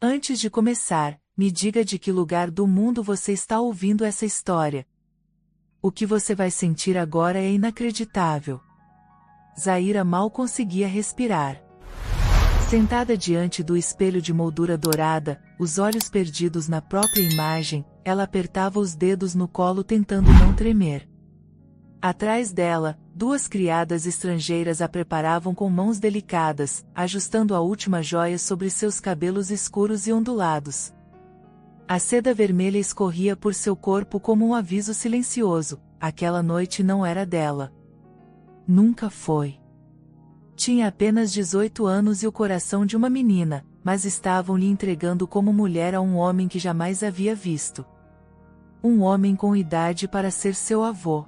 Antes de começar, me diga de que lugar do mundo você está ouvindo essa história. O que você vai sentir agora é inacreditável. Zaira mal conseguia respirar. Sentada diante do espelho de moldura dourada, os olhos perdidos na própria imagem, ela apertava os dedos no colo tentando não tremer. Atrás dela, duas criadas estrangeiras a preparavam com mãos delicadas, ajustando a última joia sobre seus cabelos escuros e ondulados. A seda vermelha escorria por seu corpo como um aviso silencioso: aquela noite não era dela. Nunca foi. Tinha apenas 18 anos e o coração de uma menina, mas estavam lhe entregando como mulher a um homem que jamais havia visto. Um homem com idade para ser seu avô.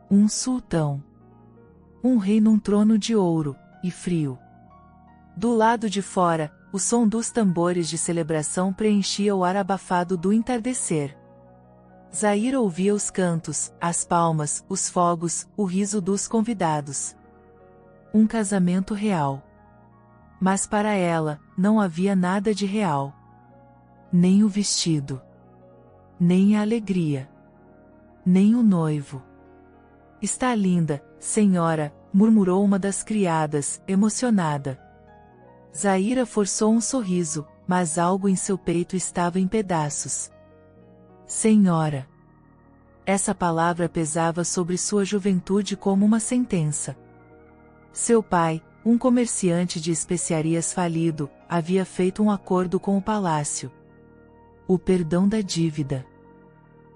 Um sultão. Um rei num trono de ouro, e frio. Do lado de fora, o som dos tambores de celebração preenchia o ar abafado do entardecer. Zaira ouvia os cantos, as palmas, os fogos, o riso dos convidados. Um casamento real. Mas para ela, não havia nada de real. Nem o vestido. Nem a alegria. Nem o noivo. Está linda, senhora, murmurou uma das criadas, emocionada. Zaira forçou um sorriso, mas algo em seu peito estava em pedaços. Senhora. Essa palavra pesava sobre sua juventude como uma sentença. Seu pai, um comerciante de especiarias falido, havia feito um acordo com o palácio. O perdão da dívida.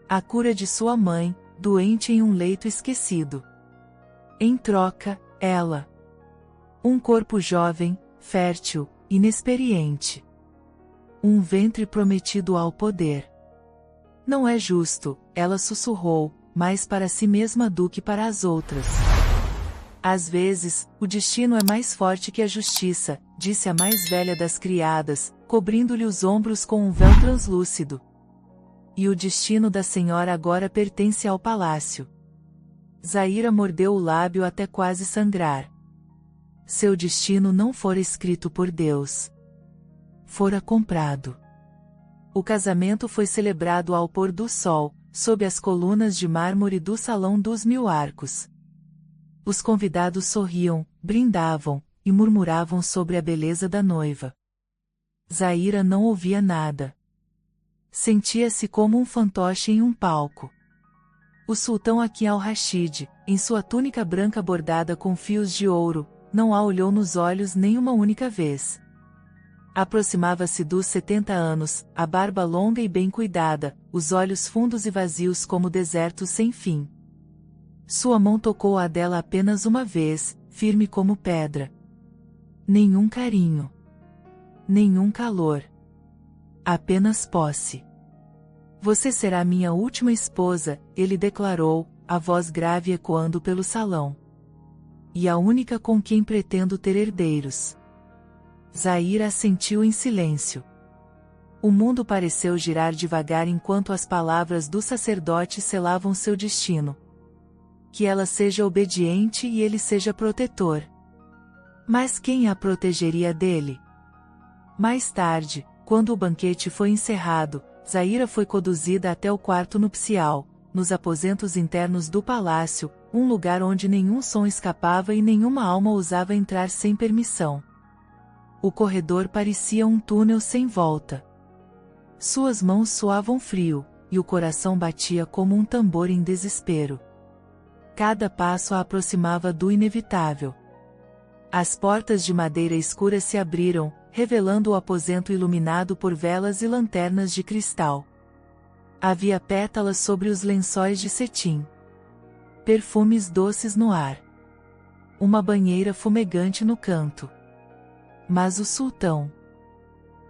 A cura de sua mãe, doente em um leito esquecido. Em troca, ela. Um corpo jovem, fértil, inexperiente. Um ventre prometido ao poder. Não é justo, ela sussurrou, mais para si mesma do que para as outras. Às vezes, o destino é mais forte que a justiça, disse a mais velha das criadas, cobrindo-lhe os ombros com um véu translúcido. E o destino da senhora agora pertence ao palácio. Zaira mordeu o lábio até quase sangrar. Seu destino não fora escrito por Deus. Fora comprado. O casamento foi celebrado ao pôr do sol, sob as colunas de mármore do Salão dos Mil Arcos. Os convidados sorriam, brindavam, e murmuravam sobre a beleza da noiva. Zaira não ouvia nada. Sentia-se como um fantoche em um palco. O sultão Hakim al-Rashid, em sua túnica branca bordada com fios de ouro, não a olhou nos olhos nem uma única vez. Aproximava-se dos 70 anos, a barba longa e bem cuidada, os olhos fundos e vazios como desertos sem fim. Sua mão tocou a dela apenas uma vez, firme como pedra. Nenhum carinho. Nenhum calor. Apenas posse. Você será minha última esposa, ele declarou, a voz grave ecoando pelo salão. E a única com quem pretendo ter herdeiros. Zaira assentiu em silêncio. O mundo pareceu girar devagar enquanto as palavras do sacerdote selavam seu destino. Que ela seja obediente e ele seja protetor. Mas quem a protegeria dele? Mais tarde, quando o banquete foi encerrado, Zaira foi conduzida até o quarto nupcial, nos aposentos internos do palácio, um lugar onde nenhum som escapava e nenhuma alma ousava entrar sem permissão. O corredor parecia um túnel sem volta. Suas mãos suavam frio, e o coração batia como um tambor em desespero. Cada passo a aproximava do inevitável. As portas de madeira escura se abriram, revelando o aposento iluminado por velas e lanternas de cristal. Havia pétalas sobre os lençóis de cetim. Perfumes doces no ar. Uma banheira fumegante no canto. Mas o sultão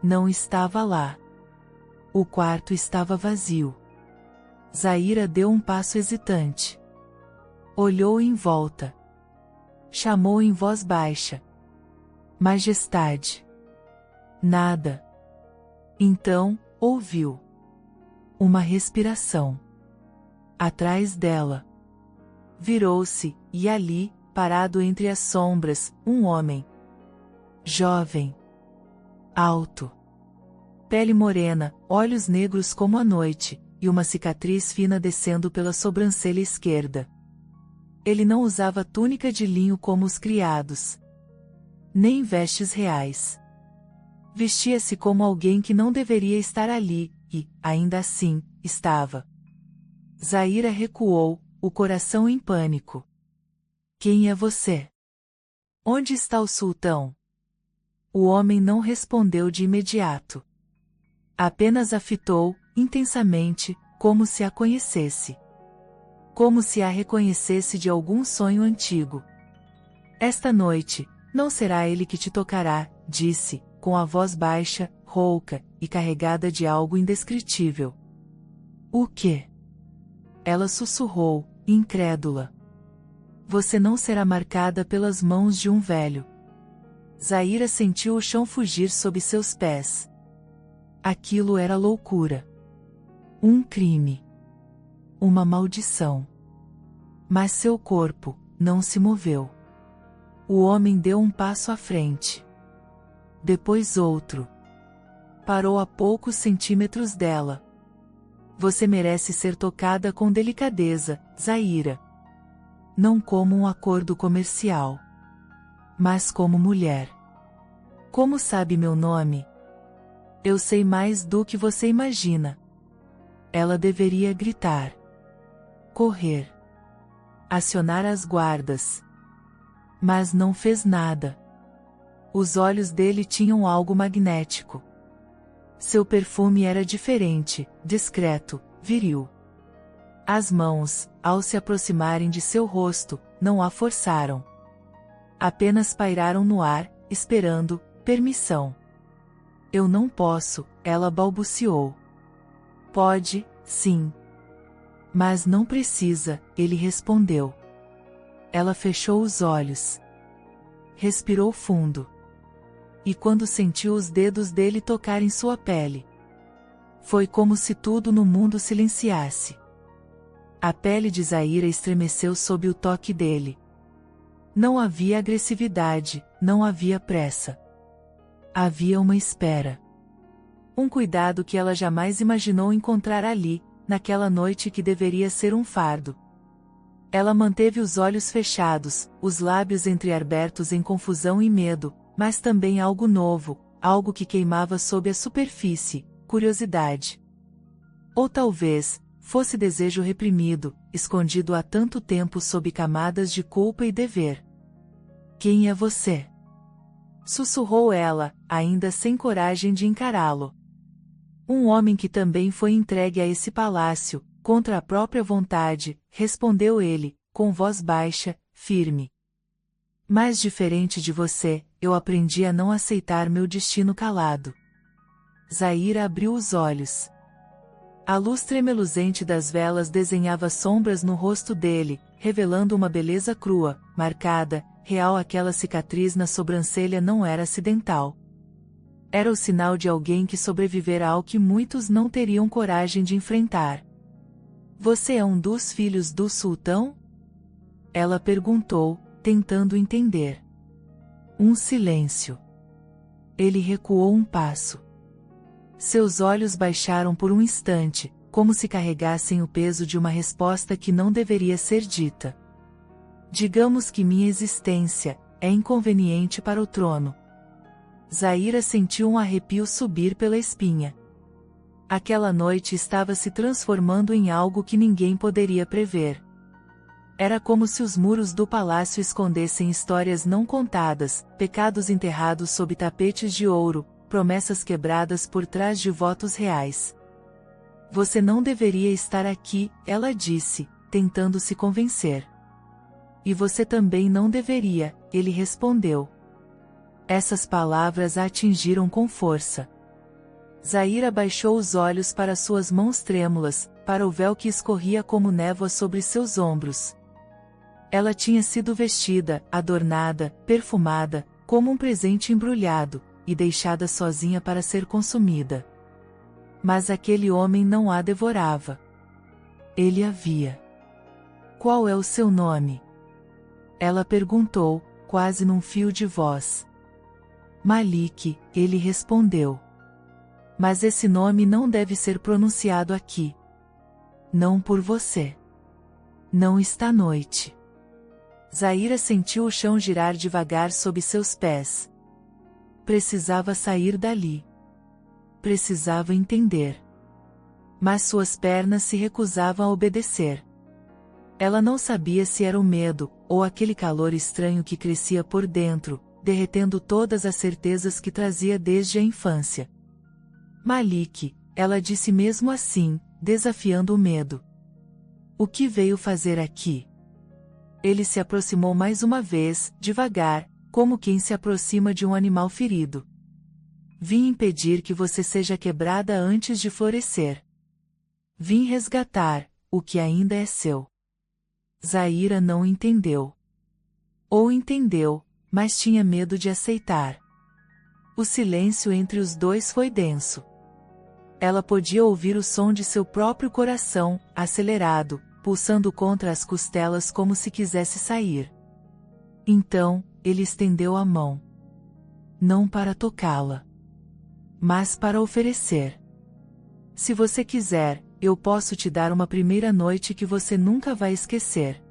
não estava lá. O quarto estava vazio. Zaira deu um passo hesitante. Olhou em volta. Chamou em voz baixa. Majestade. Nada. Então, ouviu. Uma respiração. Atrás dela. Virou-se, e ali, parado entre as sombras, um homem. Jovem. Alto. Pele morena, olhos negros como a noite, e uma cicatriz fina descendo pela sobrancelha esquerda. Ele não usava túnica de linho como os criados, nem vestes reais. Vestia-se como alguém que não deveria estar ali, e, ainda assim, estava. Zaira recuou, o coração em pânico. Quem é você? Onde está o sultão? O homem não respondeu de imediato. Apenas a fitou, intensamente, como se a conhecesse. Como se a reconhecesse de algum sonho antigo. Esta noite, não será ele que te tocará, disse, com a voz baixa, rouca, e carregada de algo indescritível. O quê? Ela sussurrou, incrédula. Você não será marcada pelas mãos de um velho. Zaira sentiu o chão fugir sob seus pés. Aquilo era loucura. Um crime. Uma maldição. Mas seu corpo não se moveu. O homem deu um passo à frente. Depois outro. Parou a poucos centímetros dela. Você merece ser tocada com delicadeza, Zaira. Não como um acordo comercial. Mas como mulher. Como sabe meu nome? Eu sei mais do que você imagina. Ela deveria gritar. Correr. Acionar as guardas. Mas não fez nada. Os olhos dele tinham algo magnético. Seu perfume era diferente, discreto, viril. As mãos, ao se aproximarem de seu rosto, não a forçaram. Apenas pairaram no ar, esperando permissão. Eu não posso, ela balbuciou. Pode, sim. Mas não precisa, ele respondeu. Ela fechou os olhos. Respirou fundo. E quando sentiu os dedos dele tocarem sua pele, foi como se tudo no mundo silenciasse. A pele de Zaira estremeceu sob o toque dele. Não havia agressividade, não havia pressa. Havia uma espera. Um cuidado que ela jamais imaginou encontrar ali, naquela noite que deveria ser um fardo. Ela manteve os olhos fechados, os lábios entreabertos em confusão e medo, mas também algo novo, algo que queimava sob a superfície, curiosidade. Ou talvez, fosse desejo reprimido, escondido há tanto tempo sob camadas de culpa e dever. Quem é você? Sussurrou ela, ainda sem coragem de encará-lo. Um homem que também foi entregue a esse palácio, contra a própria vontade, respondeu ele, com voz baixa, firme. Mas diferente de você, eu aprendi a não aceitar meu destino calado. Zaira abriu os olhos. A luz tremeluzente das velas desenhava sombras no rosto dele, revelando uma beleza crua, marcada, real. Aquela cicatriz na sobrancelha não era acidental. Era o sinal de alguém que sobrevivera ao que muitos não teriam coragem de enfrentar. Você é um dos filhos do sultão? Ela perguntou, tentando entender. Um silêncio. Ele recuou um passo. Seus olhos baixaram por um instante, como se carregassem o peso de uma resposta que não deveria ser dita. Digamos que minha existência é inconveniente para o trono. Zaira sentiu um arrepio subir pela espinha. Aquela noite estava se transformando em algo que ninguém poderia prever. Era como se os muros do palácio escondessem histórias não contadas, pecados enterrados sob tapetes de ouro, promessas quebradas por trás de votos reais. Você não deveria estar aqui, ela disse, tentando se convencer. E você também não deveria, ele respondeu. Essas palavras a atingiram com força. Zaira baixou os olhos para suas mãos trêmulas, para o véu que escorria como névoa sobre seus ombros. Ela tinha sido vestida, adornada, perfumada, como um presente embrulhado, e deixada sozinha para ser consumida. Mas aquele homem não a devorava. Ele a via. Qual é o seu nome? Ela perguntou, quase num fio de voz. Malik, ele respondeu. Mas esse nome não deve ser pronunciado aqui. Não por você. Não esta noite. Zaira sentiu o chão girar devagar sob seus pés. Precisava sair dali. Precisava entender. Mas suas pernas se recusavam a obedecer. Ela não sabia se era o medo, ou aquele calor estranho que crescia por dentro, derretendo todas as certezas que trazia desde a infância. Malik, ela disse mesmo assim, desafiando o medo. O que veio fazer aqui? Ele se aproximou mais uma vez, devagar, como quem se aproxima de um animal ferido. Vim impedir que você seja quebrada antes de florescer. Vim resgatar o que ainda é seu. Zaira não entendeu. Ou entendeu, mas tinha medo de aceitar. O silêncio entre os dois foi denso. Ela podia ouvir o som de seu próprio coração, acelerado, pulsando contra as costelas como se quisesse sair. Então, ele estendeu a mão. Não para tocá-la, mas para oferecer. Se você quiser, eu posso te dar uma primeira noite que você nunca vai esquecer.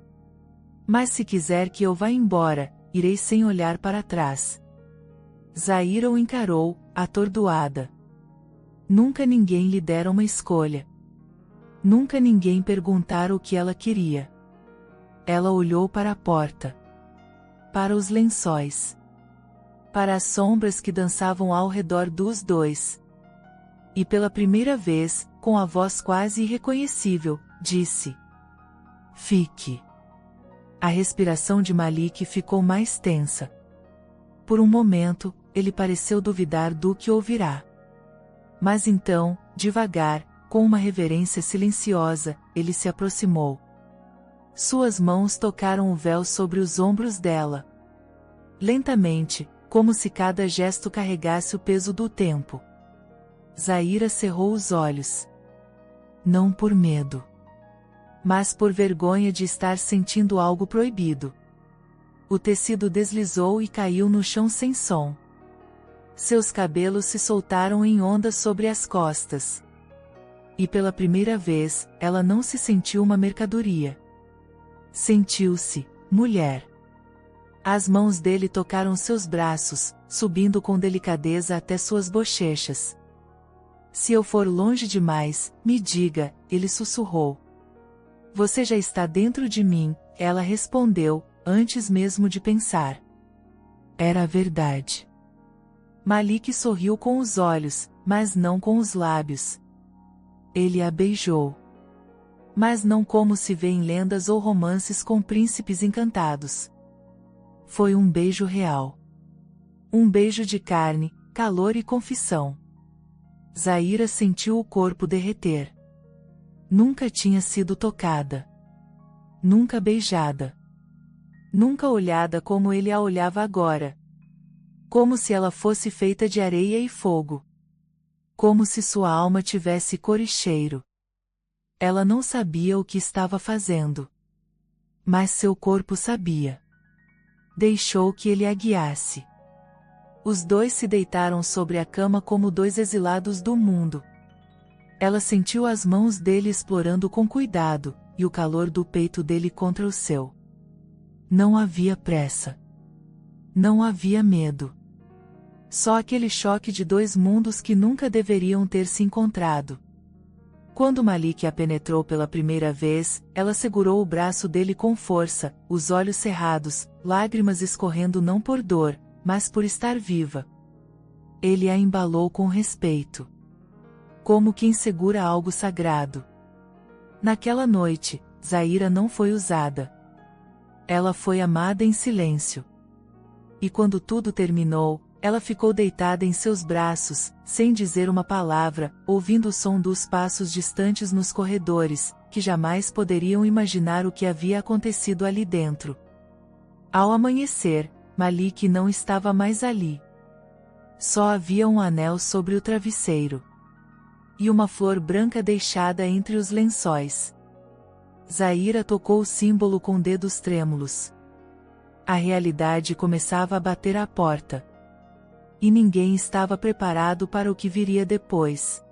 Mas se quiser que eu vá embora, irei sem olhar para trás. Zaira o encarou, atordoada. Nunca ninguém lhe dera uma escolha. Nunca ninguém perguntara o que ela queria. Ela olhou para a porta. Para os lençóis. Para as sombras que dançavam ao redor dos dois. E pela primeira vez, com a voz quase irreconhecível, disse: Fique. A respiração de Malik ficou mais tensa. Por um momento, ele pareceu duvidar do que ouvirá. Mas então, devagar, com uma reverência silenciosa, ele se aproximou. Suas mãos tocaram o véu sobre os ombros dela. Lentamente, como se cada gesto carregasse o peso do tempo. Zaira cerrou os olhos. Não por medo. Mas por vergonha de estar sentindo algo proibido. O tecido deslizou e caiu no chão sem som. Seus cabelos se soltaram em ondas sobre as costas. E pela primeira vez, ela não se sentiu uma mercadoria. Sentiu-se mulher. As mãos dele tocaram seus braços, subindo com delicadeza até suas bochechas. Se eu for longe demais, me diga, ele sussurrou. Você já está dentro de mim, ela respondeu, antes mesmo de pensar. Era a verdade. Malik sorriu com os olhos, mas não com os lábios. Ele a beijou. Mas não como se vê em lendas ou romances com príncipes encantados. Foi um beijo real. Um beijo de carne, calor e confissão. Zaira sentiu o corpo derreter. Nunca tinha sido tocada. Nunca beijada. Nunca olhada como ele a olhava agora. Como se ela fosse feita de areia e fogo. Como se sua alma tivesse cor e cheiro. Ela não sabia o que estava fazendo. Mas seu corpo sabia. Deixou que ele a guiasse. Os dois se deitaram sobre a cama como dois exilados do mundo. Ela sentiu as mãos dele explorando com cuidado, e o calor do peito dele contra o seu. Não havia pressa. Não havia medo. Só aquele choque de dois mundos que nunca deveriam ter se encontrado. Quando Malik a penetrou pela primeira vez, ela segurou o braço dele com força, os olhos cerrados, lágrimas escorrendo não por dor, mas por estar viva. Ele a embalou com respeito. Como quem segura algo sagrado. Naquela noite, Zaira não foi usada. Ela foi amada em silêncio. E quando tudo terminou, ela ficou deitada em seus braços, sem dizer uma palavra, ouvindo o som dos passos distantes nos corredores, que jamais poderiam imaginar o que havia acontecido ali dentro. Ao amanhecer, Malik não estava mais ali. Só havia um anel sobre o travesseiro. E uma flor branca deixada entre os lençóis. Zaira tocou o símbolo com dedos trêmulos. A realidade começava a bater à porta. E ninguém estava preparado para o que viria depois.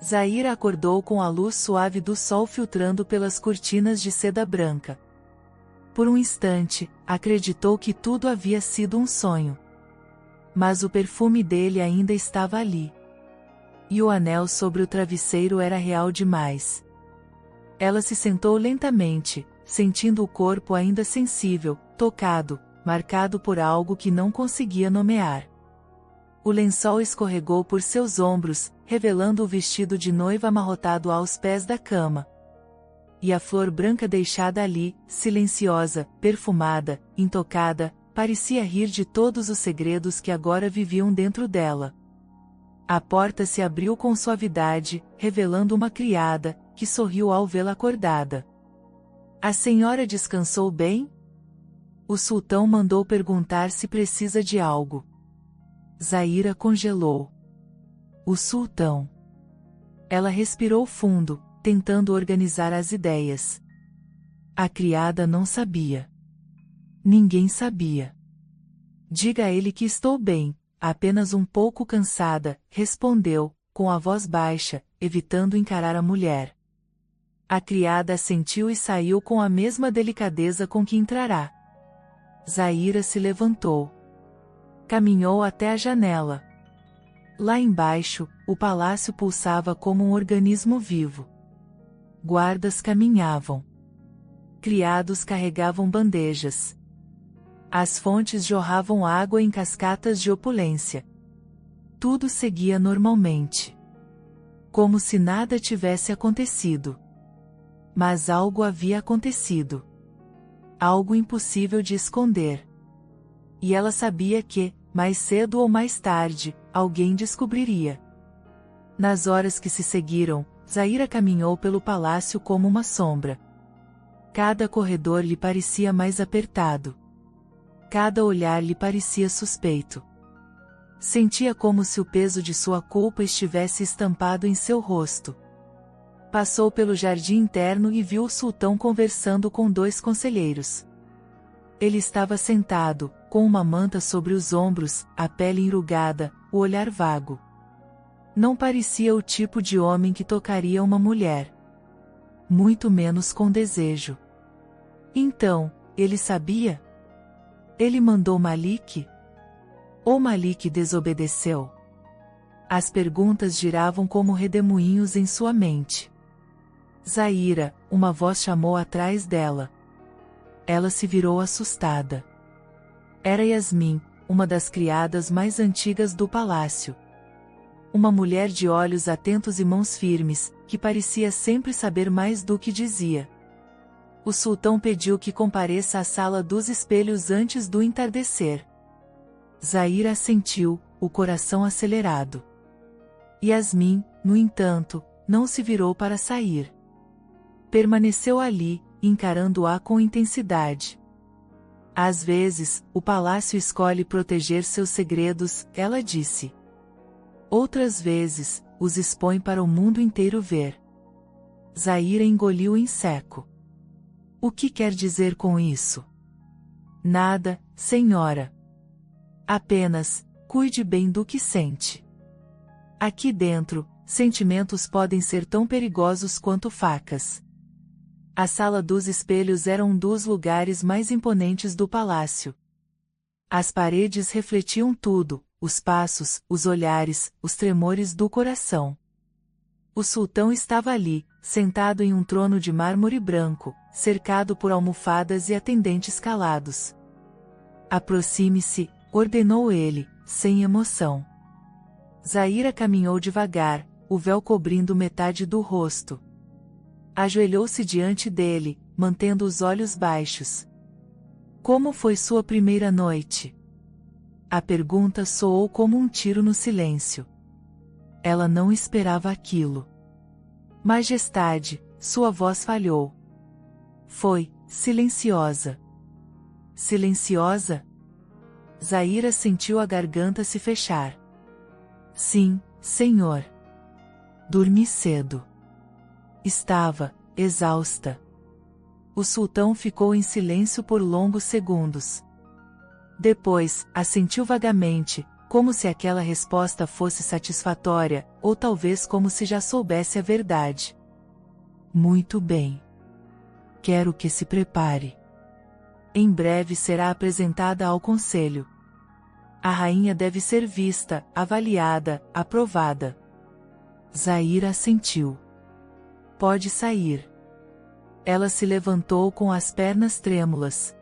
Zaira acordou com a luz suave do sol filtrando pelas cortinas de seda branca. Por um instante, acreditou que tudo havia sido um sonho. Mas o perfume dele ainda estava ali. E o anel sobre o travesseiro era real demais. Ela se sentou lentamente, sentindo o corpo ainda sensível, tocado, marcado por algo que não conseguia nomear. O lençol escorregou por seus ombros, revelando o vestido de noiva amarrotado aos pés da cama. E a flor branca deixada ali, silenciosa, perfumada, intocada, parecia rir de todos os segredos que agora viviam dentro dela. A porta se abriu com suavidade, revelando uma criada, que sorriu ao vê-la acordada. A senhora descansou bem? O sultão mandou perguntar se precisa de algo. Zaira congelou. O sultão. Ela respirou fundo, tentando organizar as ideias. A criada não sabia. Ninguém sabia. Diga a ele que estou bem, apenas um pouco cansada, respondeu, com a voz baixa, evitando encarar a mulher. A criada assentiu e saiu com a mesma delicadeza com que entrará. Zaira se levantou. Caminhou até a janela. Lá embaixo, o palácio pulsava como um organismo vivo. Guardas caminhavam. Criados carregavam bandejas. As fontes jorravam água em cascatas de opulência. Tudo seguia normalmente. Como se nada tivesse acontecido. Mas algo havia acontecido. Algo impossível de esconder. E ela sabia que, mais cedo ou mais tarde, alguém descobriria. Nas horas que se seguiram, Zaira caminhou pelo palácio como uma sombra. Cada corredor lhe parecia mais apertado. Cada olhar lhe parecia suspeito. Sentia como se o peso de sua culpa estivesse estampado em seu rosto. Passou pelo jardim interno e viu o sultão conversando com dois conselheiros. Ele estava sentado, com uma manta sobre os ombros, a pele enrugada, o olhar vago. Não parecia o tipo de homem que tocaria uma mulher. Muito menos com desejo. Então, ele sabia? Ele mandou Malik? Ou Malik desobedeceu? As perguntas giravam como redemoinhos em sua mente. Zaira, uma voz chamou atrás dela. Ela se virou assustada. Era Yasmin, uma das criadas mais antigas do palácio. Uma mulher de olhos atentos e mãos firmes, que parecia sempre saber mais do que dizia. O sultão pediu que compareça à sala dos espelhos antes do entardecer. Zaira assentiu, o coração acelerado. Yasmin, no entanto, não se virou para sair. Permaneceu ali, encarando-a com intensidade. Às vezes, o palácio escolhe proteger seus segredos, ela disse. Outras vezes, os expõe para o mundo inteiro ver. Zaira engoliu em seco. O que quer dizer com isso? Nada, senhora. Apenas, cuide bem do que sente. Aqui dentro, sentimentos podem ser tão perigosos quanto facas. A sala dos espelhos era um dos lugares mais imponentes do palácio. As paredes refletiam tudo, os passos, os olhares, os tremores do coração. O sultão estava ali, sentado em um trono de mármore branco, cercado por almofadas e atendentes calados. Aproxime-se, ordenou ele, sem emoção. Zaira caminhou devagar, o véu cobrindo metade do rosto. Ajoelhou-se diante dele, mantendo os olhos baixos. Como foi sua primeira noite? A pergunta soou como um tiro no silêncio. Ela não esperava aquilo. Majestade, sua voz falhou. Foi, silenciosa. Silenciosa? Zaira sentiu a garganta se fechar. Sim, senhor. Dormi cedo. Estava, exausta. O sultão ficou em silêncio por longos segundos. Depois, assentiu vagamente, como se aquela resposta fosse satisfatória, ou talvez como se já soubesse a verdade. Muito bem. Quero que se prepare. Em breve será apresentada ao conselho. A rainha deve ser vista, avaliada, aprovada. Zaira assentiu. Pode sair. Ela se levantou com as pernas trêmulas.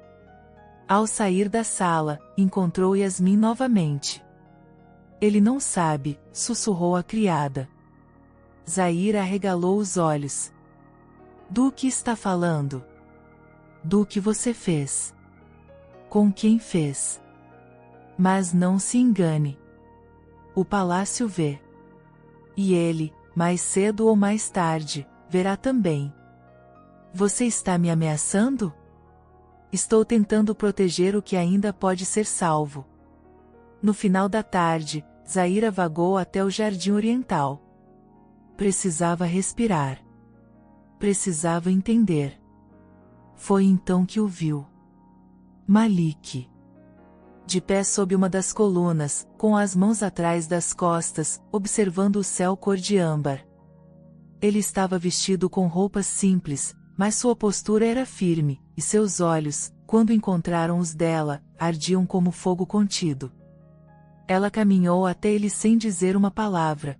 Ao sair da sala, encontrou Yasmin novamente. Ele não sabe, sussurrou a criada. Zaira arregalou os olhos. Do que está falando? Do que você fez. Com quem fez? Mas não se engane. O palácio vê. E ele, mais cedo ou mais tarde, verá também. Você está me ameaçando? Estou tentando proteger o que ainda pode ser salvo. No final da tarde, Zaira vagou até o jardim oriental. Precisava respirar. Precisava entender. Foi então que o viu. Malik. De pé sob uma das colunas, com as mãos atrás das costas, observando o céu cor de âmbar. Ele estava vestido com roupas simples, mas sua postura era firme, e seus olhos, quando encontraram os dela, ardiam como fogo contido. Ela caminhou até ele sem dizer uma palavra.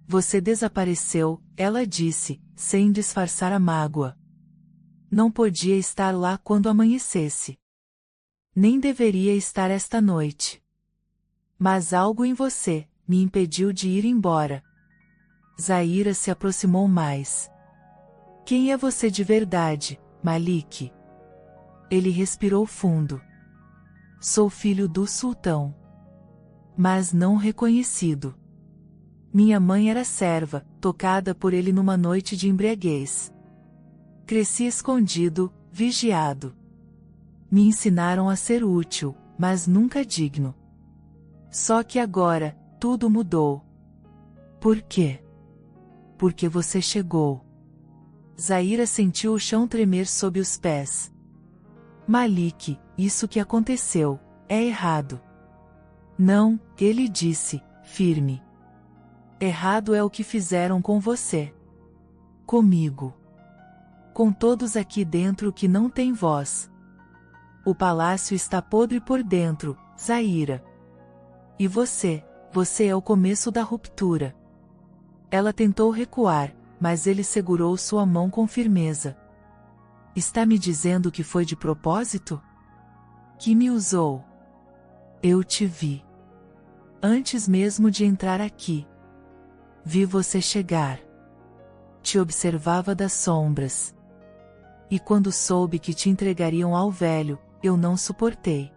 Você desapareceu, ela disse, sem disfarçar a mágoa. Não podia estar lá quando amanhecesse. Nem deveria estar esta noite. Mas algo em você me impediu de ir embora. Zaira se aproximou mais. Quem é você de verdade, Malik? Ele respirou fundo. Sou filho do sultão. Mas não reconhecido. Minha mãe era serva, tocada por ele numa noite de embriaguez. Cresci escondido, vigiado. Me ensinaram a ser útil, mas nunca digno. Só que agora, tudo mudou. Por quê? Porque você chegou. Zaira sentiu o chão tremer sob os pés. Malik, isso que aconteceu, é errado. Não, ele disse, firme. Errado é o que fizeram com você. Comigo. Com todos aqui dentro que não têm voz. O palácio está podre por dentro, Zaira. E você é o começo da ruptura. Ela tentou recuar, mas ele segurou sua mão com firmeza. Está me dizendo que foi de propósito? Que me usou? Eu te vi. Antes mesmo de entrar aqui. Vi você chegar. Te observava das sombras. E quando soube que te entregariam ao velho, eu não suportei.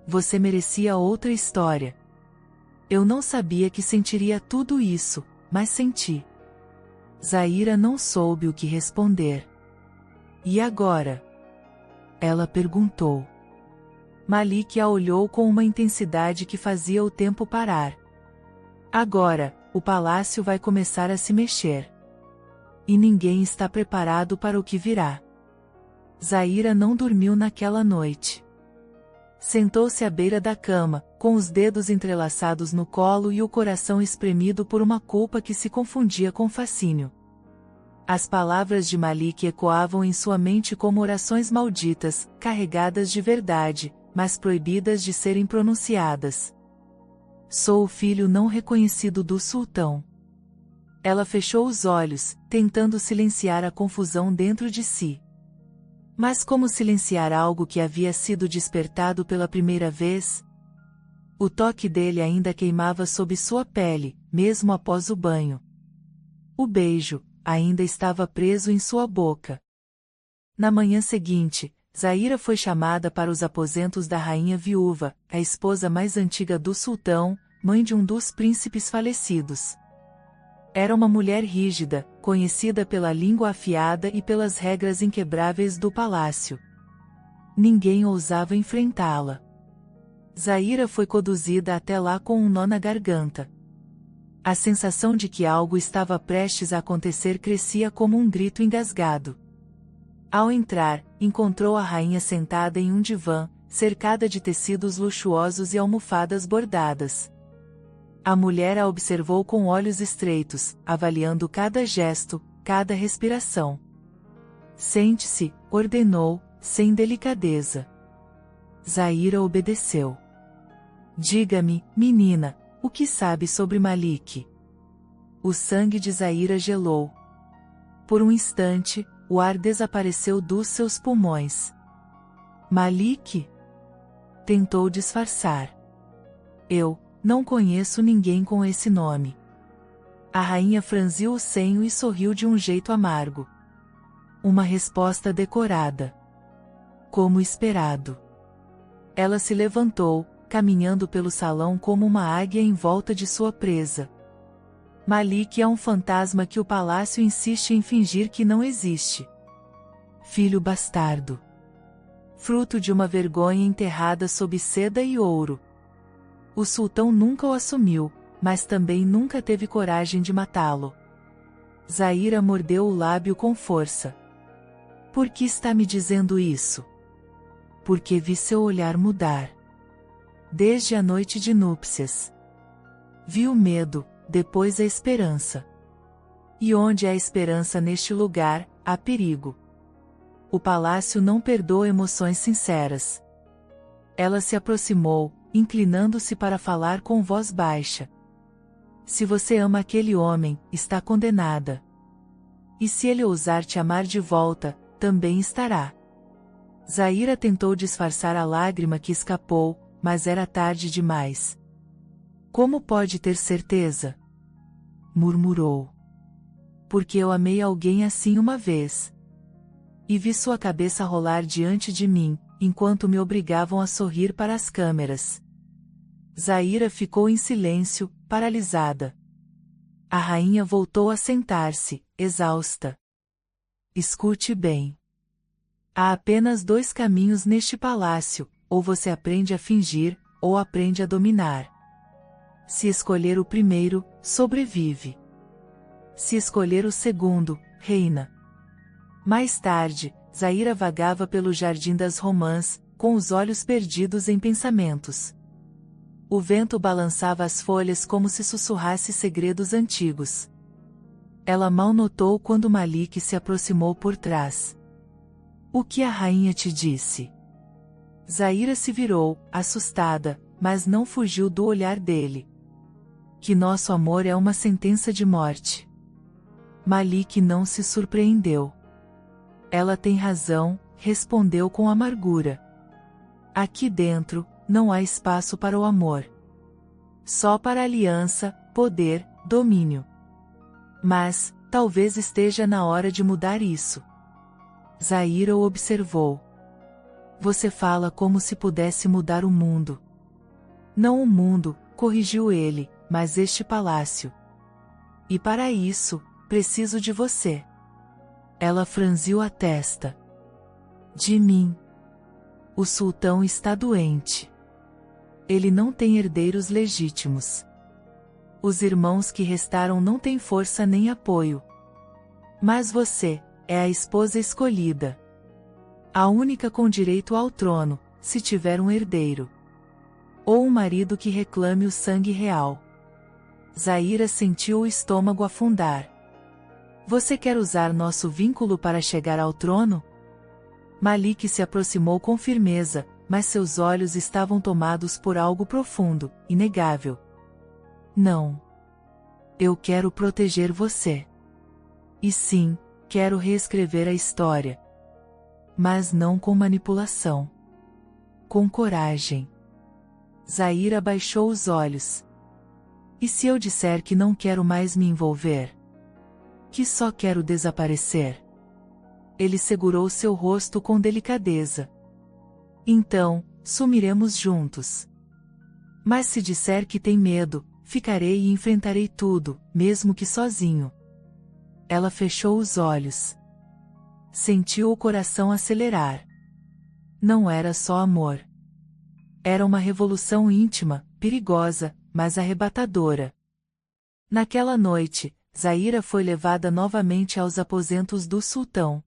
Você merecia outra história. Eu não sabia que sentiria tudo isso, mas senti. Zaira não soube o que responder. E agora? Ela perguntou. Malik a olhou com uma intensidade que fazia o tempo parar. Agora, o palácio vai começar a se mexer. E ninguém está preparado para o que virá. Zaira não dormiu naquela noite. Sentou-se à beira da cama, com os dedos entrelaçados no colo e o coração espremido por uma culpa que se confundia com fascínio. As palavras de Malik ecoavam em sua mente como orações malditas, carregadas de verdade, mas proibidas de serem pronunciadas. Sou o filho não reconhecido do sultão. Ela fechou os olhos, tentando silenciar a confusão dentro de si. Mas como silenciar algo que havia sido despertado pela primeira vez? O toque dele ainda queimava sob sua pele, mesmo após o banho. O beijo ainda estava preso em sua boca. Na manhã seguinte, Zaira foi chamada para os aposentos da rainha viúva, a esposa mais antiga do sultão, mãe de um dos príncipes falecidos. Era uma mulher rígida, conhecida pela língua afiada e pelas regras inquebráveis do palácio. Ninguém ousava enfrentá-la. Zaira foi conduzida até lá com um nó na garganta. A sensação de que algo estava prestes a acontecer crescia como um grito engasgado. Ao entrar, encontrou a rainha sentada em um divã, cercada de tecidos luxuosos e almofadas bordadas. A mulher a observou com olhos estreitos, avaliando cada gesto, cada respiração. Sente-se, ordenou, sem delicadeza. Zaira obedeceu. Diga-me, menina, o que sabe sobre Malik? O sangue de Zaira gelou. Por um instante, o ar desapareceu dos seus pulmões. Malik? Tentou disfarçar. Eu não conheço ninguém com esse nome. A rainha franziu o senho e sorriu de um jeito amargo. Uma resposta decorada. Como esperado. Ela se levantou, caminhando pelo salão como uma águia em volta de sua presa. Malik é um fantasma que o palácio insiste em fingir que não existe. Filho bastardo. Fruto de uma vergonha enterrada sob seda e ouro. O sultão nunca o assumiu, mas também nunca teve coragem de matá-lo. Zaira mordeu o lábio com força. Por que está me dizendo isso? Porque vi seu olhar mudar. Desde a noite de núpcias. Vi o medo, depois a esperança. E onde há esperança neste lugar, há perigo. O palácio não perdoa emoções sinceras. Ela se aproximou, inclinando-se para falar com voz baixa. Se você ama aquele homem, está condenada. E se ele ousar te amar de volta, também estará. Zaira tentou disfarçar a lágrima que escapou, mas era tarde demais. Como pode ter certeza? Murmurou. Porque eu amei alguém assim uma vez. E vi sua cabeça rolar diante de mim, enquanto me obrigavam a sorrir para as câmeras. Zaira ficou em silêncio, paralisada. A rainha voltou a sentar-se, exausta. Escute bem. Há apenas 2 caminhos neste palácio, ou você aprende a fingir, ou aprende a dominar. Se escolher o primeiro, sobrevive. Se escolher o segundo, reina. Mais tarde, Zaira vagava pelo jardim das romãs, com os olhos perdidos em pensamentos. O vento balançava as folhas como se sussurrasse segredos antigos. Ela mal notou quando Malik se aproximou por trás. O que a rainha te disse? Zaira se virou, assustada, mas não fugiu do olhar dele. Que nosso amor é uma sentença de morte. Malik não se surpreendeu. Ela tem razão, respondeu com amargura. Aqui dentro, não há espaço para o amor. Só para aliança, poder, domínio. Mas, talvez esteja na hora de mudar isso. Zaira o observou. Você fala como se pudesse mudar o mundo. Não o mundo, corrigiu ele, mas este palácio. E para isso, preciso de você. Ela franziu a testa. De mim. O sultão está doente. Ele não tem herdeiros legítimos. Os irmãos que restaram não têm força nem apoio. Mas você é a esposa escolhida. A única com direito ao trono, se tiver um herdeiro. Ou um marido que reclame o sangue real. Zaira sentiu o estômago afundar. Você quer usar nosso vínculo para chegar ao trono? Malik se aproximou com firmeza, mas seus olhos estavam tomados por algo profundo, inegável. Não. Eu quero proteger você. E sim, quero reescrever a história. Mas não com manipulação. Com coragem. Zaira baixou os olhos. E se eu disser que não quero mais me envolver? Que só quero desaparecer? Ele segurou seu rosto com delicadeza. Então, sumiremos juntos. Mas se disser que tem medo, ficarei e enfrentarei tudo, mesmo que sozinho. Ela fechou os olhos. Sentiu o coração acelerar. Não era só amor. Era uma revolução íntima, perigosa, mas arrebatadora. Naquela noite, Zaira foi levada novamente aos aposentos do sultão.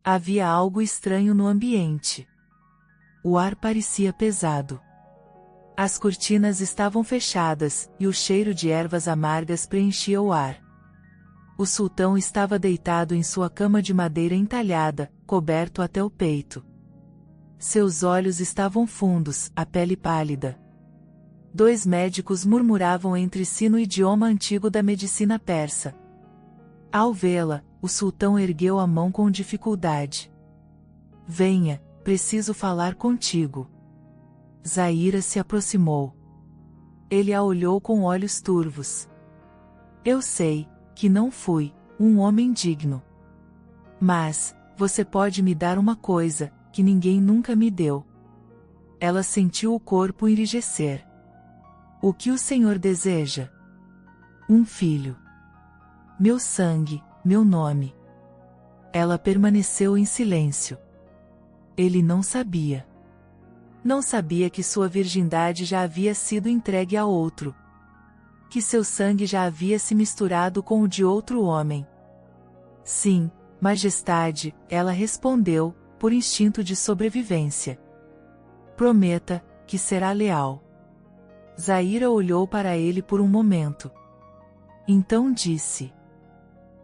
Havia algo estranho no ambiente. O ar parecia pesado. As cortinas estavam fechadas, e o cheiro de ervas amargas preenchia o ar. O sultão estava deitado em sua cama de madeira entalhada, coberto até o peito. Seus olhos estavam fundos, a pele pálida. 2 médicos murmuravam entre si no idioma antigo da medicina persa. Ao vê-la, o sultão ergueu a mão com dificuldade. Venha, preciso falar contigo. Zaira se aproximou. Ele a olhou com olhos turvos. Eu sei que não fui um homem digno. Mas, você pode me dar uma coisa que ninguém nunca me deu. Ela sentiu o corpo enrijecer. O que o Senhor deseja? Um filho. Meu sangue, meu nome. Ela permaneceu em silêncio. Ele não sabia. Não sabia que sua virgindade já havia sido entregue a outro. Que seu sangue já havia se misturado com o de outro homem. Sim, Majestade, ela respondeu, por instinto de sobrevivência. Prometa, que será leal. Zaira olhou para ele por um momento. Então disse: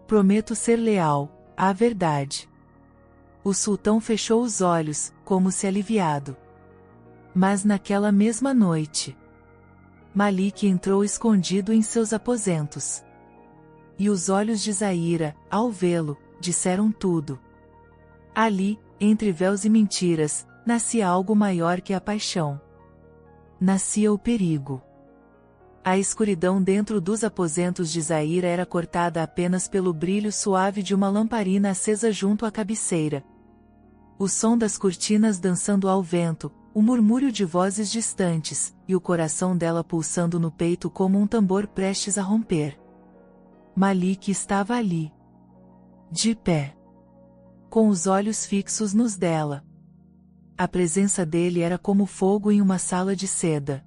Prometo ser leal, à verdade. O sultão fechou os olhos, como se aliviado. Mas naquela mesma noite, Malik entrou escondido em seus aposentos. E os olhos de Zaira, ao vê-lo, disseram tudo. Ali, entre véus e mentiras, nascia algo maior que a paixão. Nascia o perigo. A escuridão dentro dos aposentos de Zaira era cortada apenas pelo brilho suave de uma lamparina acesa junto à cabeceira. O som das cortinas dançando ao vento, o murmúrio de vozes distantes, e o coração dela pulsando no peito como um tambor prestes a romper. Malik estava ali. De pé. Com os olhos fixos nos dela. A presença dele era como fogo em uma sala de seda.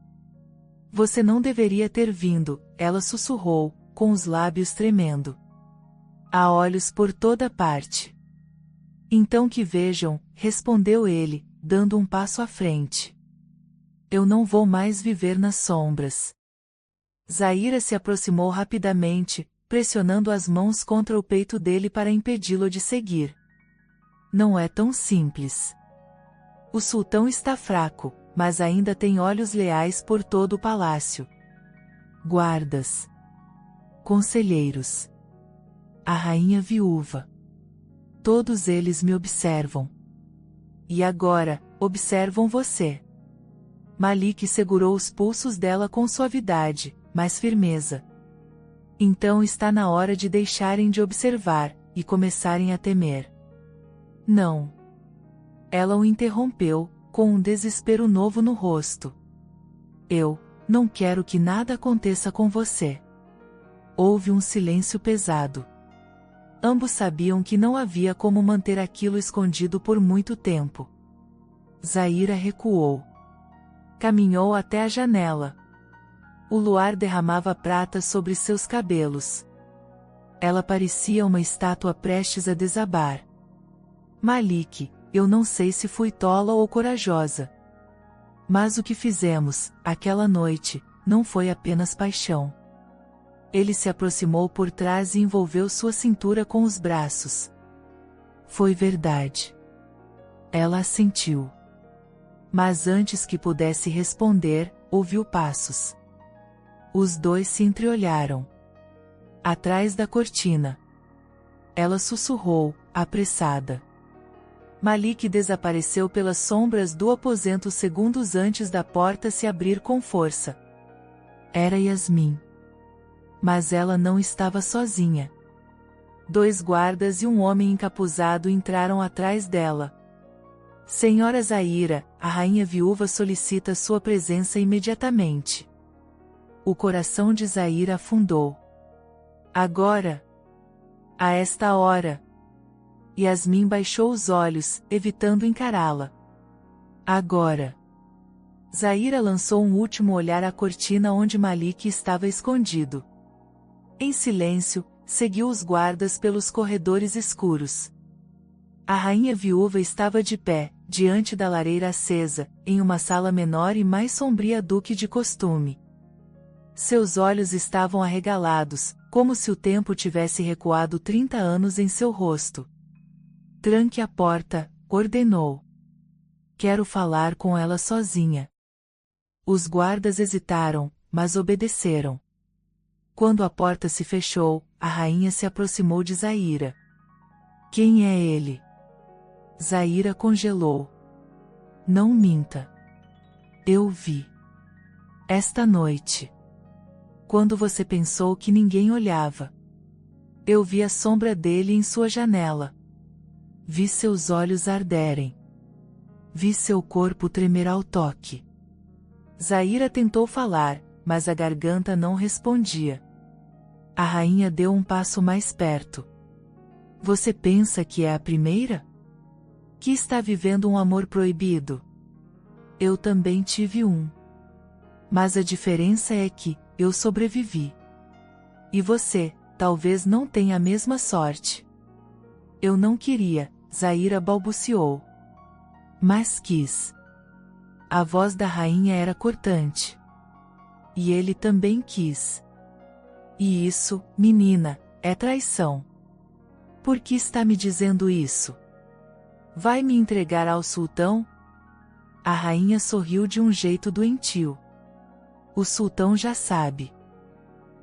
Você não deveria ter vindo, ela sussurrou, com os lábios tremendo. Há olhos por toda parte. Então que vejam, respondeu ele, dando um passo à frente. Eu não vou mais viver nas sombras. Zaira se aproximou rapidamente, pressionando as mãos contra o peito dele para impedi-lo de seguir. Não é tão simples. O sultão está fraco, mas ainda tem olhos leais por todo o palácio. Guardas. Conselheiros. A rainha viúva. Todos eles me observam. E agora, observam você. Malik segurou os pulsos dela com suavidade, mas firmeza. Então está na hora de deixarem de observar, e começarem a temer. Não. Ela o interrompeu, com um desespero novo no rosto. Eu não quero que nada aconteça com você. Houve um silêncio pesado. Ambos sabiam que não havia como manter aquilo escondido por muito tempo. Zaira recuou. Caminhou até a janela. O luar derramava prata sobre seus cabelos. Ela parecia uma estátua prestes a desabar. Malik, eu não sei se fui tola ou corajosa. Mas o que fizemos, aquela noite, não foi apenas paixão. Ele se aproximou por trás e envolveu sua cintura com os braços. Foi verdade. Ela assentiu. Mas antes que pudesse responder, ouviu passos. Os dois se entreolharam. Atrás da cortina. Ela sussurrou, apressada. Malik desapareceu pelas sombras do aposento segundos antes da porta se abrir com força. Era Yasmin. Mas ela não estava sozinha. 2 guardas e um homem encapuzado entraram atrás dela. Senhora Zaira, a rainha viúva solicita sua presença imediatamente. O coração de Zaira afundou. Agora? A esta hora? Yasmin baixou os olhos, evitando encará-la. Agora. Zaira lançou um último olhar à cortina onde Malik estava escondido. Em silêncio, seguiu os guardas pelos corredores escuros. A rainha viúva estava de pé, diante da lareira acesa, em uma sala menor e mais sombria do que de costume. Seus olhos estavam arregalados, como se o tempo tivesse recuado 30 anos em seu rosto. Tranque a porta, ordenou. Quero falar com ela sozinha. Os guardas hesitaram, mas obedeceram. Quando a porta se fechou, a rainha se aproximou de Zaira. Quem é ele? Zaira congelou. Não minta. Eu vi. Esta noite. Quando você pensou que ninguém olhava. Eu vi a sombra dele em sua janela. Vi seus olhos arderem. Vi seu corpo tremer ao toque. Zaira tentou falar, mas a garganta não respondia. A rainha deu um passo mais perto. Você pensa que é a primeira? Que está vivendo um amor proibido? Eu também tive um. Mas a diferença é que eu sobrevivi. E você, talvez não tenha a mesma sorte. Eu não queria, Zaira balbuciou. Mas quis. A voz da rainha era cortante. E ele também quis. E isso, menina, é traição. Por que está me dizendo isso? Vai me entregar ao sultão? A rainha sorriu de um jeito doentio. O sultão já sabe.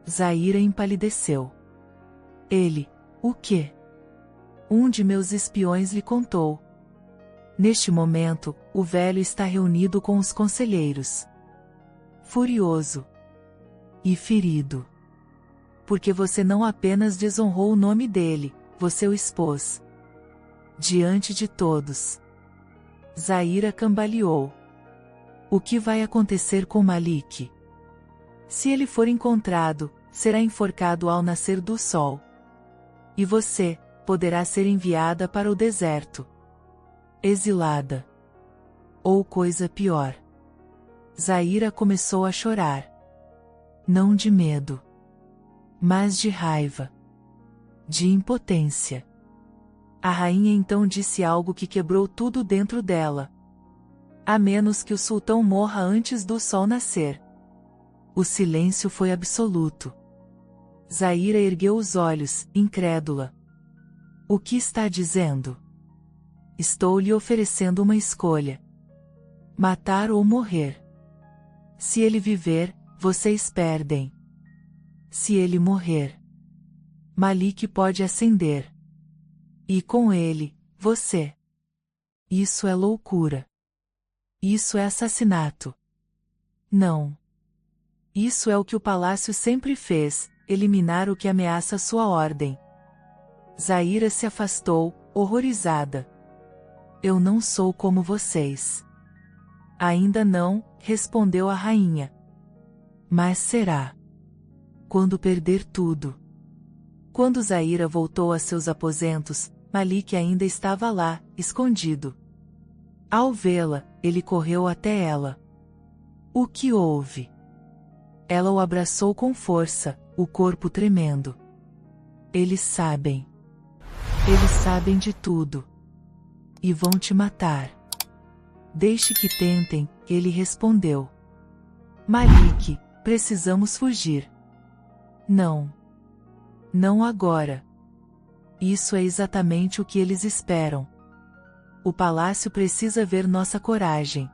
Zaira empalideceu. Ele, o quê? Um de meus espiões lhe contou. Neste momento, o velho está reunido com os conselheiros. Furioso. E ferido. Porque você não apenas desonrou o nome dele, você o expôs. Diante de todos. Zaira cambaleou. O que vai acontecer com Malik? Se ele for encontrado, será enforcado ao nascer do sol. E você, poderá ser enviada para o deserto. Exilada. Ou coisa pior. Zaira começou a chorar. Não de medo. Mas de raiva. De impotência. A rainha então disse algo que quebrou tudo dentro dela. A menos que o sultão morra antes do sol nascer. O silêncio foi absoluto. Zaira ergueu os olhos, incrédula. O que está dizendo? Estou lhe oferecendo uma escolha. Matar ou morrer. Se ele viver, vocês perdem. Se ele morrer, Malik pode ascender. E com ele, você. Isso é loucura. Isso é assassinato. Não. Isso é o que o palácio sempre fez, eliminar o que ameaça sua ordem. Zaira se afastou, horrorizada. Eu não sou como vocês. Ainda não, respondeu a rainha. Mas será. Quando perder tudo. Quando Zaira voltou a seus aposentos, Malik ainda estava lá, escondido. Ao vê-la, ele correu até ela. O que houve? Ela o abraçou com força, o corpo tremendo. Eles sabem. Eles sabem de tudo. E vão te matar. Deixe que tentem, ele respondeu. Malik, precisamos fugir. Não. Não agora. Isso é exatamente o que eles esperam. O palácio precisa ver nossa coragem.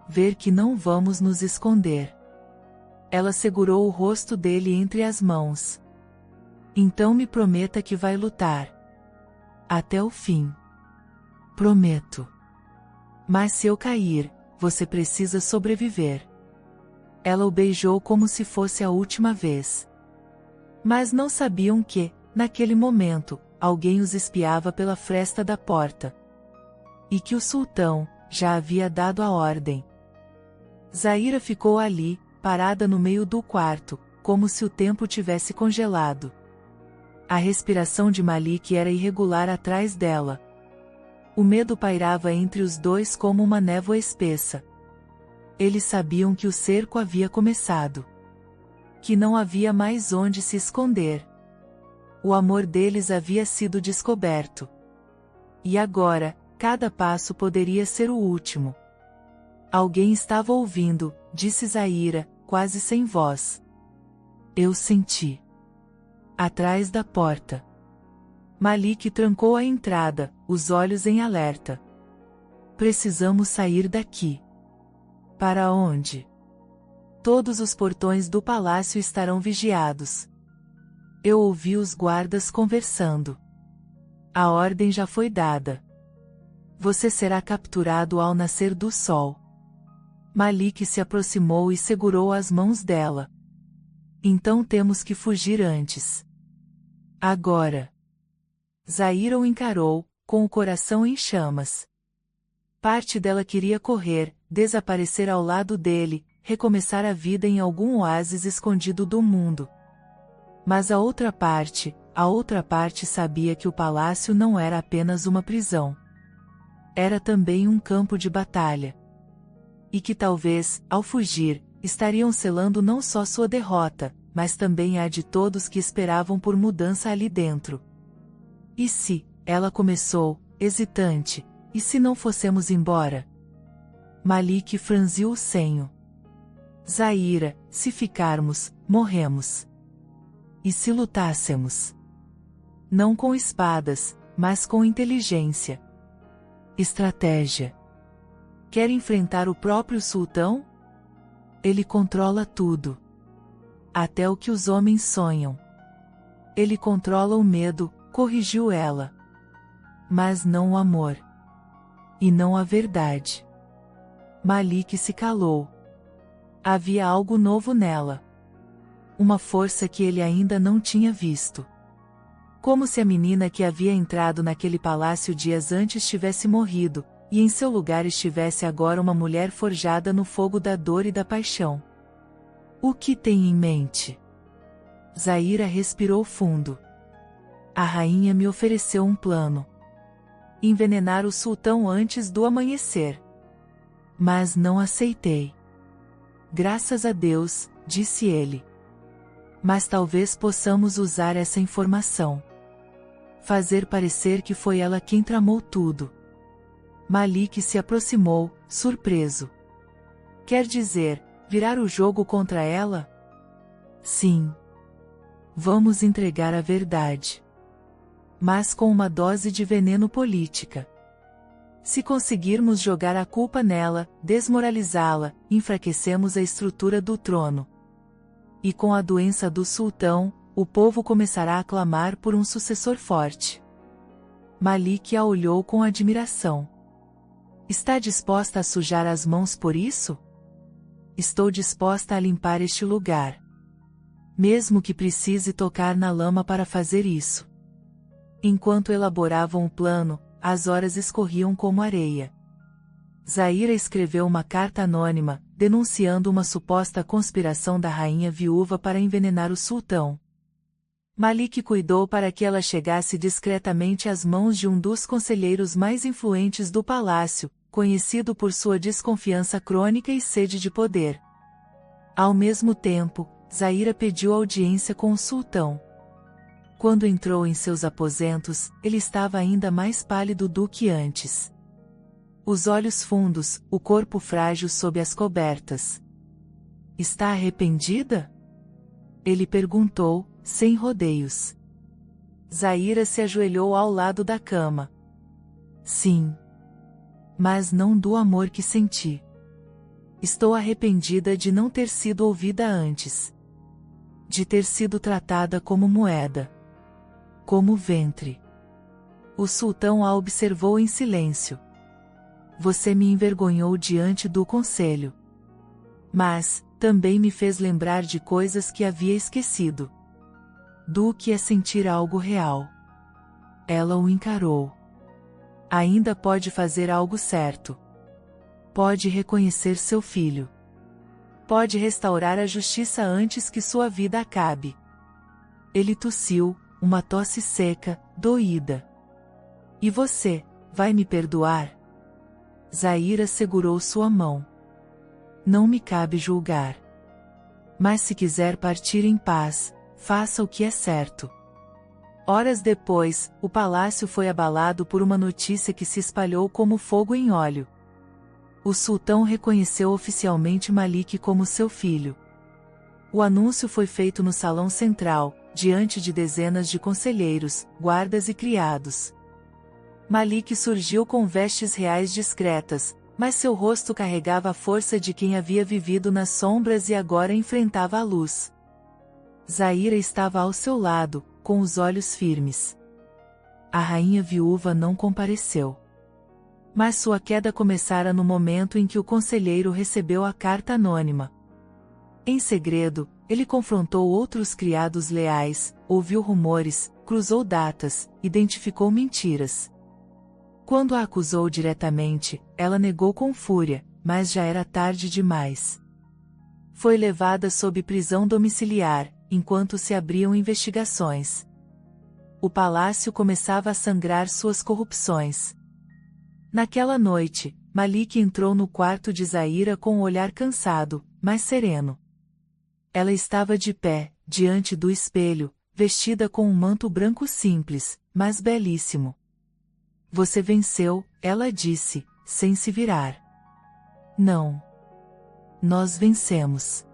Ver que não vamos nos esconder. Ela segurou o rosto dele entre as mãos. Então me prometa que vai lutar. Até o fim. Prometo. Mas se eu cair, você precisa sobreviver. Ela o beijou como se fosse a última vez. Mas não sabiam que, naquele momento, alguém os espiava pela fresta da porta. E que o sultão já havia dado a ordem. Zaira ficou ali, parada no meio do quarto, como se o tempo tivesse congelado. A respiração de Malik era irregular atrás dela. O medo pairava entre os dois como uma névoa espessa. Eles sabiam que o cerco havia começado. Que não havia mais onde se esconder. O amor deles havia sido descoberto. E agora, Cada passo poderia ser o último. Alguém estava ouvindo, disse Zaira, quase sem voz. Eu senti. Atrás da porta. Malik trancou a entrada, os olhos em alerta. Precisamos sair daqui. Para onde? Todos os portões do palácio estarão vigiados. Eu ouvi os guardas conversando. A ordem já foi dada. Você será capturado ao nascer do sol. Malik se aproximou e segurou as mãos dela. Então temos que fugir antes. Agora. Zaira o encarou, com o coração em chamas. Parte dela queria correr, desaparecer ao lado dele, recomeçar a vida em algum oásis escondido do mundo. Mas a outra parte sabia que o palácio não era apenas uma prisão. Era também um campo de batalha. E que talvez, ao fugir, estariam selando não só sua derrota, mas também a de todos que esperavam por mudança ali dentro. E se, ela começou, hesitante, e se não fossemos embora? Malik franziu o senho. Zaira, se ficarmos, morremos. E se lutássemos? Não com espadas, mas com inteligência. Estratégia. Quer enfrentar o próprio sultão? Ele controla tudo. Até o que os homens sonham. Ele controla o medo, corrigiu ela. Mas não o amor. E não a verdade. Malik se calou. Havia algo novo nela. Uma força que ele ainda não tinha visto. Como se a menina que havia entrado naquele palácio dias antes tivesse morrido, e em seu lugar estivesse agora uma mulher forjada no fogo da dor e da paixão. O que tem em mente? Zaira respirou fundo. A rainha me ofereceu um plano. Envenenar o sultão antes do amanhecer. Mas não aceitei. Graças a Deus, disse ele. Mas talvez possamos usar essa informação. Fazer parecer que foi ela quem tramou tudo. Malik se aproximou, surpreso. Quer dizer, virar o jogo contra ela? Sim. Vamos entregar a verdade. Mas com uma dose de veneno política. Se conseguirmos jogar a culpa nela, desmoralizá-la, enfraquecemos a estrutura do trono. E com a doença do sultão, o povo começará a clamar por um sucessor forte. Malik a olhou com admiração. Está disposta a sujar as mãos por isso? Estou disposta a limpar este lugar. Mesmo que precise tocar na lama para fazer isso. Enquanto elaboravam o plano, as horas escorriam como areia. Zaira escreveu uma carta anônima, denunciando uma suposta conspiração da rainha viúva para envenenar o sultão. Malik cuidou para que ela chegasse discretamente às mãos de um dos conselheiros mais influentes do palácio, conhecido por sua desconfiança crônica e sede de poder. Ao mesmo tempo, Zaira pediu audiência com o sultão. Quando entrou em seus aposentos, ele estava ainda mais pálido do que antes. Os olhos fundos, o corpo frágil sob as cobertas. Está arrependida? Ele perguntou, sem rodeios. Zaira se ajoelhou ao lado da cama. Sim. Mas não do amor que senti. Estou arrependida de não ter sido ouvida antes. De ter sido tratada como moeda. Como ventre. O sultão a observou em silêncio. Você me envergonhou diante do conselho. Mas, também me fez lembrar de coisas que havia esquecido. Do que é sentir algo real. Ela o encarou. Ainda pode fazer algo certo. Pode reconhecer seu filho. Pode restaurar a justiça antes que sua vida acabe. Ele tossiu, uma tosse seca, doída. E você, vai me perdoar? Zaira segurou sua mão. Não me cabe julgar. Mas se quiser partir em paz, faça o que é certo. Horas depois, o palácio foi abalado por uma notícia que se espalhou como fogo em óleo. O sultão reconheceu oficialmente Malik como seu filho. O anúncio foi feito no salão central, diante de dezenas de conselheiros, guardas e criados. Malik surgiu com vestes reais discretas, mas seu rosto carregava a força de quem havia vivido nas sombras e agora enfrentava a luz. Zaira estava ao seu lado, com os olhos firmes. A rainha viúva não compareceu. Mas sua queda começara no momento em que o conselheiro recebeu a carta anônima. Em segredo, ele confrontou outros criados leais, ouviu rumores, cruzou datas, identificou mentiras. Quando a acusou diretamente, ela negou com fúria, mas já era tarde demais. Foi levada sob prisão domiciliar, enquanto se abriam investigações. O palácio começava a sangrar suas corrupções. Naquela noite, Malik entrou no quarto de Zaira com um olhar cansado, mas sereno. Ela estava de pé, diante do espelho, vestida com um manto branco simples, mas belíssimo. Você venceu, ela disse, sem se virar. Não. Nós vencemos.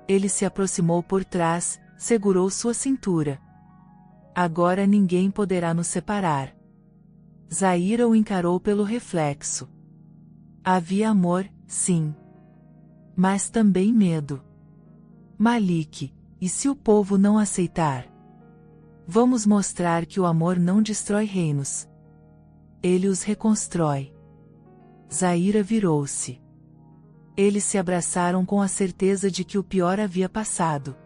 Ele se aproximou por trás, segurou sua cintura. Agora ninguém poderá nos separar. Zaira o encarou pelo reflexo. Havia amor, sim. Mas também medo. Malik, e se o povo não aceitar? Vamos mostrar que o amor não destrói reinos. Ele os reconstrói. Zaira virou-se. Eles se abraçaram com a certeza de que o pior havia passado.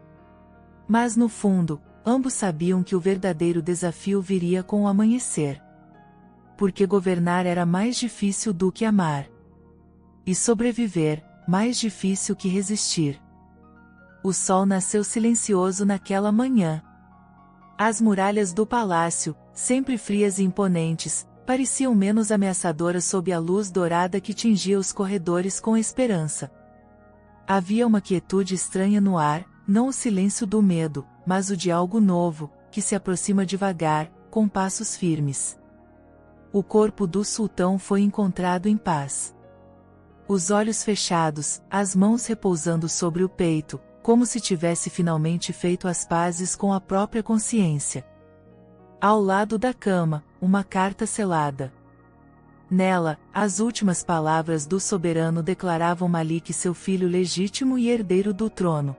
Mas no fundo, ambos sabiam que o verdadeiro desafio viria com o amanhecer. Porque governar era mais difícil do que amar. E sobreviver, mais difícil que resistir. O sol nasceu silencioso naquela manhã. As muralhas do palácio, sempre frias e imponentes, pareciam menos ameaçadoras sob a luz dourada que tingia os corredores com esperança. Havia uma quietude estranha no ar, não o silêncio do medo, mas o de algo novo, que se aproxima devagar, com passos firmes. O corpo do sultão foi encontrado em paz. Os olhos fechados, as mãos repousando sobre o peito, como se tivesse finalmente feito as pazes com a própria consciência. Ao lado da cama, uma carta selada. Nela, as últimas palavras do soberano declaravam Malik seu filho legítimo e herdeiro do trono.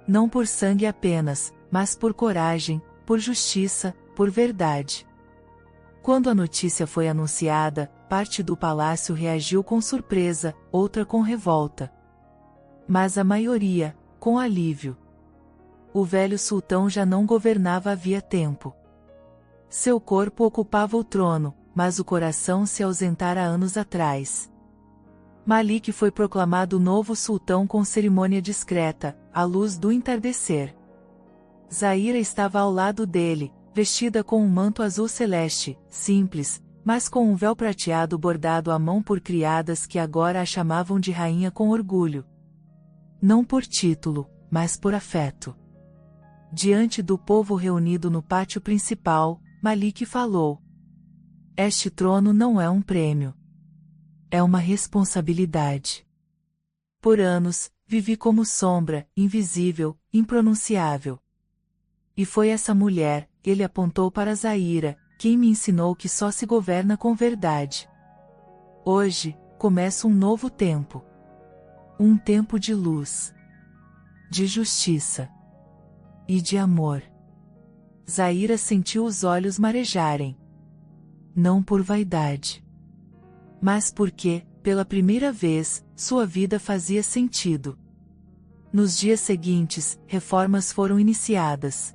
Não por sangue apenas, mas por coragem, por justiça, por verdade. Quando a notícia foi anunciada, parte do palácio reagiu com surpresa, outra com revolta. Mas a maioria, com alívio. O velho sultão já não governava havia tempo. Seu corpo ocupava o trono, mas o coração se ausentara anos atrás. Malik foi proclamado novo sultão com cerimônia discreta, à luz do entardecer. Zaira estava ao lado dele, vestida com um manto azul celeste, simples, mas com um véu prateado bordado à mão por criadas que agora a chamavam de rainha com orgulho. Não por título, mas por afeto. Diante do povo reunido no pátio principal, Malik falou: Este trono não é um prêmio. É uma responsabilidade. Por anos, vivi como sombra, invisível, impronunciável. E foi essa mulher, ele apontou para Zaira, quem me ensinou que só se governa com verdade. Hoje, começa um novo tempo. Um tempo de luz. De justiça. E de amor. Zaira sentiu os olhos marejarem. Não por vaidade. Mas porque, pela primeira vez, sua vida fazia sentido. Nos dias seguintes, reformas foram iniciadas.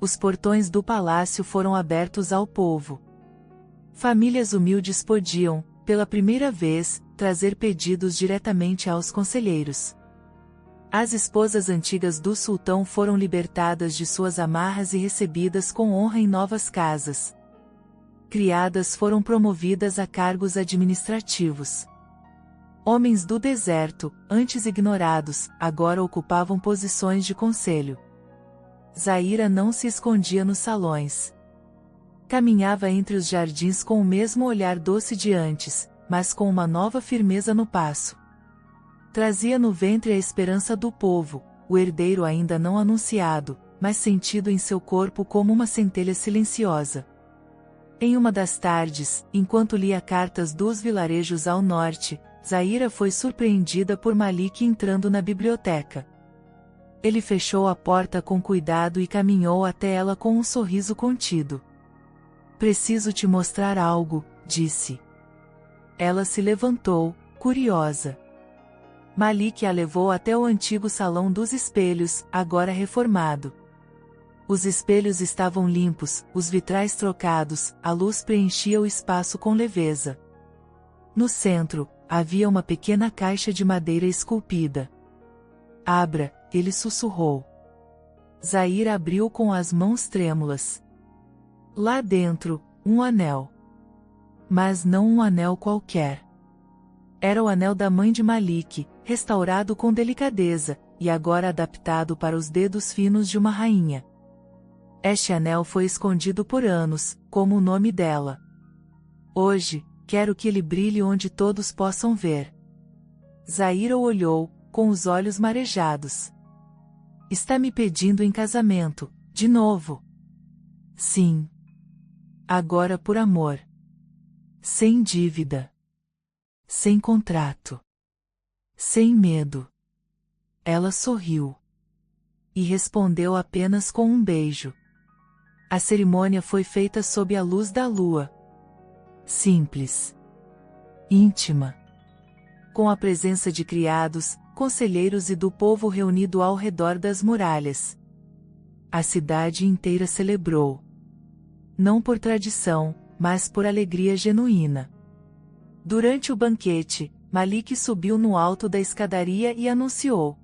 Os portões do palácio foram abertos ao povo. Famílias humildes podiam, pela primeira vez, trazer pedidos diretamente aos conselheiros. As esposas antigas do sultão foram libertadas de suas amarras e recebidas com honra em novas casas. Criadas foram promovidas a cargos administrativos. Homens do deserto, antes ignorados, agora ocupavam posições de conselho. Zaira não se escondia nos salões. Caminhava entre os jardins com o mesmo olhar doce de antes, mas com uma nova firmeza no passo. Trazia no ventre a esperança do povo, o herdeiro ainda não anunciado, mas sentido em seu corpo como uma centelha silenciosa. Em uma das tardes, enquanto lia cartas dos vilarejos ao norte, Zaira foi surpreendida por Malik entrando na biblioteca. Ele fechou a porta com cuidado e caminhou até ela com um sorriso contido. "Preciso te mostrar algo", disse. Ela se levantou, curiosa. Malik a levou até o antigo salão dos espelhos, agora reformado. Os espelhos estavam limpos, os vitrais trocados, a luz preenchia o espaço com leveza. No centro, havia uma pequena caixa de madeira esculpida. "Abra", ele sussurrou. Zaira abriu com as mãos trêmulas. Lá dentro, um anel. Mas não um anel qualquer. Era o anel da mãe de Malik, restaurado com delicadeza, e agora adaptado para os dedos finos de uma rainha. Este anel foi escondido por anos, como o nome dela. "Hoje, quero que ele brilhe onde todos possam ver." Zaira o olhou, com os olhos marejados. "Está me pedindo em casamento, de novo?" "Sim. Agora por amor. Sem dívida. Sem contrato. Sem medo." Ela sorriu. E respondeu apenas com um beijo. A cerimônia foi feita sob a luz da lua. Simples. Íntima. Com a presença de criados, conselheiros e do povo reunido ao redor das muralhas. A cidade inteira celebrou. Não por tradição, mas por alegria genuína. Durante o banquete, Malik subiu no alto da escadaria e anunciou: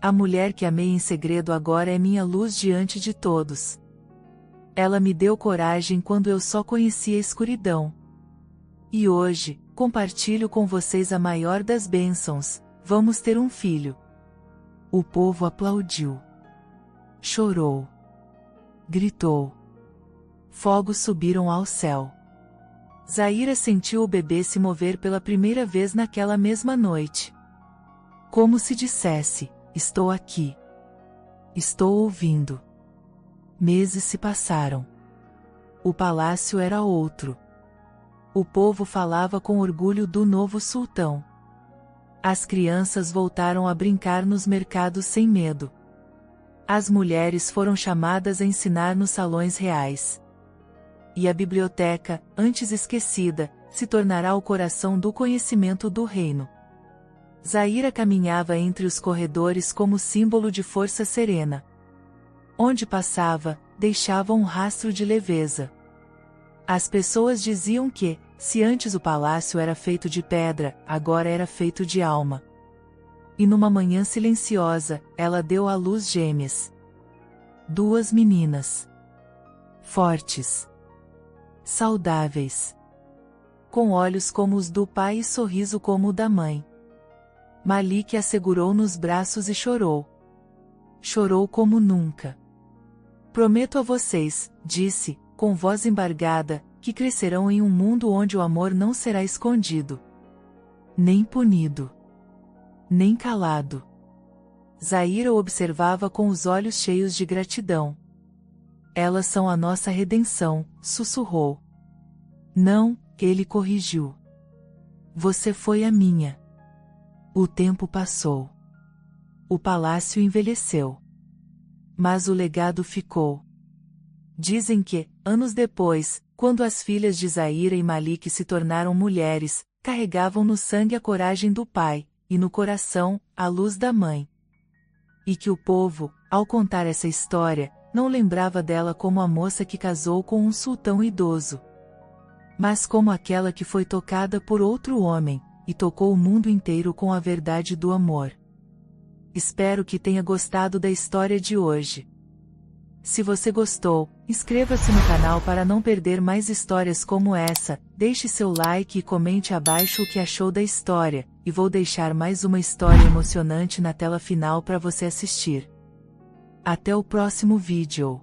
"A mulher que amei em segredo agora é minha luz diante de todos. Ela me deu coragem quando eu só conhecia a escuridão. E hoje, compartilho com vocês a maior das bênçãos: vamos ter um filho." O povo aplaudiu. Chorou. Gritou. Fogos subiram ao céu. Zaira sentiu o bebê se mover pela primeira vez naquela mesma noite. Como se dissesse: "Estou aqui. Estou ouvindo." Meses se passaram. O palácio era outro. O povo falava com orgulho do novo sultão. As crianças voltaram a brincar nos mercados sem medo. As mulheres foram chamadas a ensinar nos salões reais. E a biblioteca, antes esquecida, se tornará o coração do conhecimento do reino. Zaira caminhava entre os corredores como símbolo de força serena. Onde passava, deixava um rastro de leveza. As pessoas diziam que, se antes o palácio era feito de pedra, agora era feito de alma. E numa manhã silenciosa, ela deu à luz gêmeas. 2 meninas. Fortes. Saudáveis. Com olhos como os do pai e sorriso como o da mãe. Malik a segurou nos braços e chorou. Chorou como nunca. "Prometo a vocês", disse, com voz embargada, "que crescerão em um mundo onde o amor não será escondido. Nem punido. Nem calado." Zaira o observava com os olhos cheios de gratidão. "Elas são a nossa redenção", sussurrou. "Não", ele corrigiu. "Você foi a minha." O tempo passou. O palácio envelheceu. Mas o legado ficou. Dizem que, anos depois, quando as filhas de Zaira e Malik se tornaram mulheres, carregavam no sangue a coragem do pai, e no coração, a luz da mãe. E que o povo, ao contar essa história, não lembrava dela como a moça que casou com um sultão idoso, mas como aquela que foi tocada por outro homem, e tocou o mundo inteiro com a verdade do amor. Espero que tenha gostado da história de hoje. Se você gostou, inscreva-se no canal para não perder mais histórias como essa, deixe seu like e comente abaixo o que achou da história, e vou deixar mais uma história emocionante na tela final para você assistir. Até o próximo vídeo.